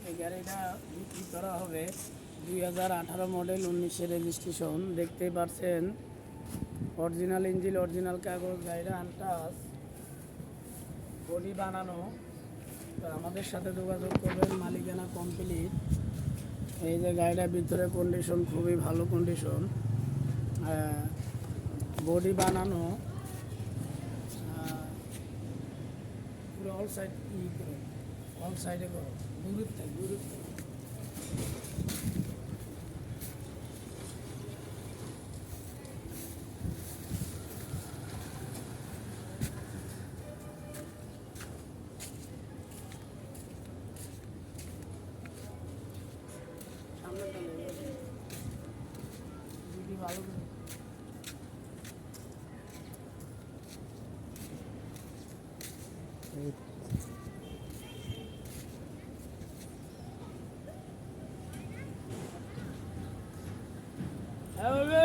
এই গাড়িটা বিক্রি করা হবে 2018 মডেল, 19-এর রেজিস্ট্রেশন। দেখতেই পাচ্ছেন অরিজিনাল ইঞ্জিন, অরিজিনাল কাগজ, গাড়িটা আনটাচ, বডি বানানো। তো আমাদের সাথে যোগাযোগ করবেন, মালিকানা কমপ্লিট। এই যে গাড়িটার ভিতরে কন্ডিশন খুবই ভালো কন্ডিশন, বডি বানানো, পুরো অল সাইড করো, অল সাইডে করো, দূরত্ব দূরত্ব। সামনে দিদি ভালো করে হ্যাঁ